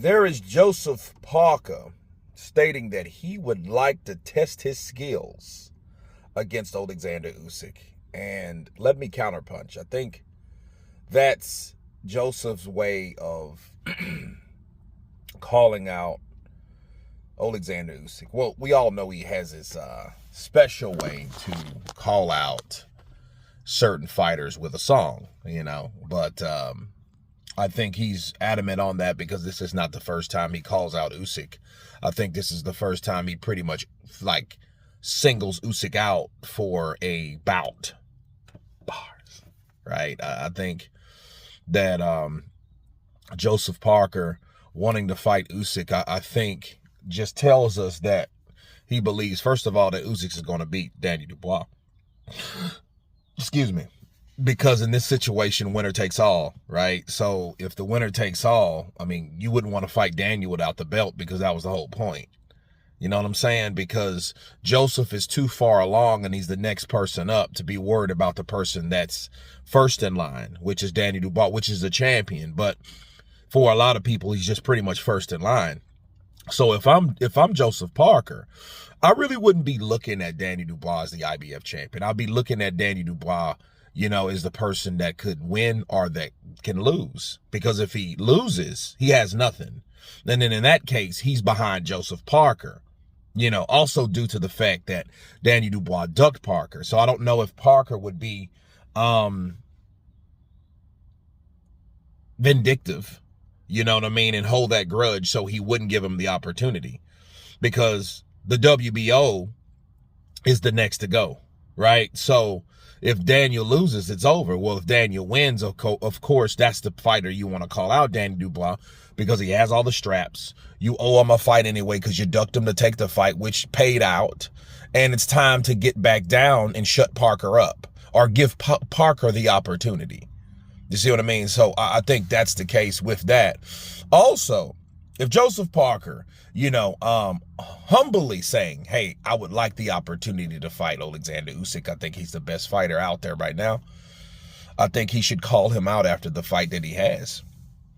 There is Joseph Parker stating that he would like to test his skills against Oleksandr Usyk. And let me counterpunch. I think that's Joseph's way of calling out Oleksandr Usyk. Well, we all know he has his special way to call out certain fighters with a song, but I think he's adamant on that because this is not the first time he calls out Usyk. I think this is the first time he pretty much singles Usyk out for a bout. Bars, right? I think that Joseph Parker wanting to fight Usyk, I think just tells us that he believes, first of all, that Usyk is going to beat Danny Dubois. Excuse me. Because in this situation, winner takes all, right? So if the winner takes all, you wouldn't want to fight Daniel without the belt because that was the whole point. You know what I'm saying? Because Joseph is too far along and he's the next person up to be worried about the person that's first in line, which is Danny Dubois, which is the champion. But for a lot of people, he's just pretty much first in line. So if I'm Joseph Parker, I really wouldn't be looking at Danny Dubois as the IBF champion. I'll be looking at Danny Dubois, is the person that could win or that can lose. Because if he loses, he has nothing. And then in that case, he's behind Joseph Parker, also due to the fact that Danny Dubois ducked Parker. So I don't know if Parker would be vindictive, and hold that grudge so he wouldn't give him the opportunity. Because the WBO is the next to go, right? So if Daniel loses, it's over. Well, if Daniel wins, of course, that's the fighter you want to call out, Danny Dubois, because he has all the straps. You owe him a fight anyway because you ducked him to take the fight, which paid out. And it's time to get back down and shut Parker up or give Parker the opportunity. You see what I mean? So I think that's the case with that. Also, if Joseph Parker, humbly saying, hey, I would like the opportunity to fight Oleksandr Usyk. I think he's the best fighter out there right now. I think he should call him out after the fight that he has.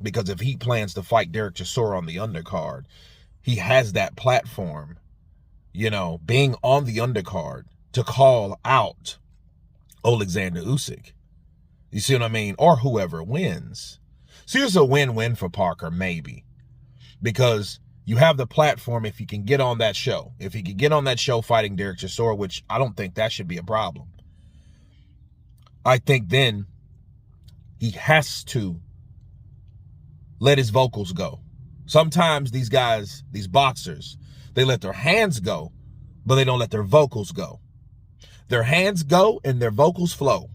Because if he plans to fight Derek Chisora on the undercard, he has that platform, being on the undercard to call out Oleksandr Usyk. You see what I mean? Or whoever wins. So here's a win-win for Parker, maybe. Because you have the platform if he can get on that show. If he can get on that show fighting Derek Chisora, which I don't think that should be a problem. I think then he has to let his vocals go. Sometimes these guys, these boxers, they let their hands go, but they don't let their vocals go. Their hands go and their vocals flow,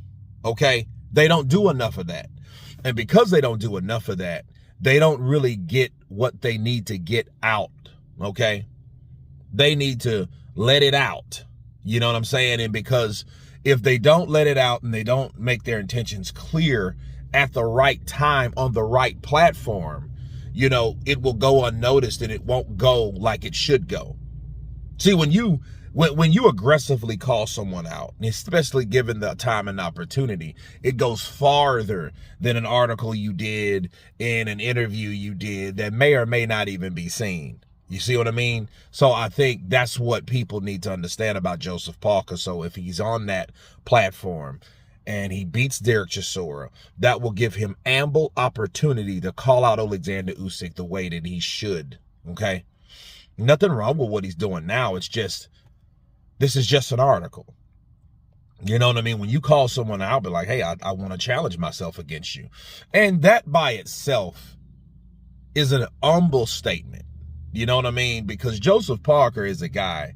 okay? They don't do enough of that. And because they don't do enough of that, they don't really get what they need to get out, okay? They need to let it out, you know what I'm saying? And because if they don't let it out and they don't make their intentions clear at the right time on the right platform, it will go unnoticed and it won't go like it should go. See, when you aggressively call someone out, especially given the time and opportunity, it goes farther than an article you did in an interview you did that may or may not even be seen. You see what I mean? So I think that's what people need to understand about Joseph Parker. So if he's on that platform and he beats Derek Chisora, that will give him ample opportunity to call out Oleksandr Usyk the way that he should, okay? Nothing wrong with what he's doing now. It's just, this is just an article. You know what I mean? When you call someone out, be like, hey, I want to challenge myself against you. And that by itself is an humble statement. You know what I mean? Because Joseph Parker is a guy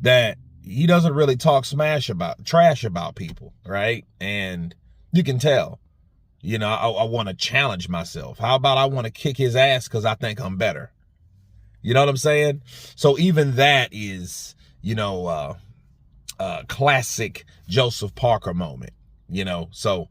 that he doesn't really talk trash about people, right? And you can tell, I want to challenge myself. How about I want to kick his ass because I think I'm better? You know what I'm saying? So even that is, classic Joseph Parker moment, So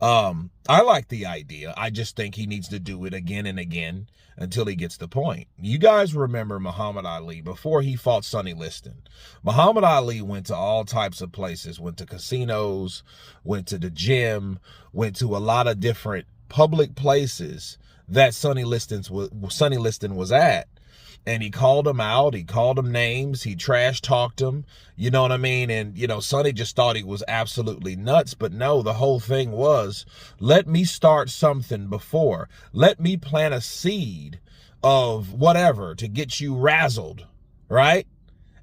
I like the idea. I just think he needs to do it again and again until he gets the point. You guys remember Muhammad Ali before he fought Sonny Liston. Muhammad Ali went to all types of places, went to casinos, went to the gym, went to a lot of different public places that Sonny Liston was at. And he called him out. He called him names. He trash talked him. You know what I mean? And, you know, Sonny just thought he was absolutely nuts. But no, the whole thing was, let me start something before. Let me plant a seed of whatever to get you razzled, right?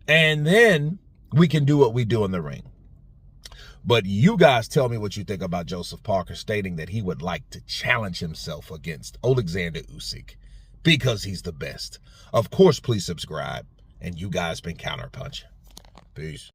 And then we can do what we do in the ring. But you guys tell me what you think about Joseph Parker stating that he would like to challenge himself against Oleksandr Usyk because he's the best. Of course, please subscribe. And you guys been counterpunching. Peace.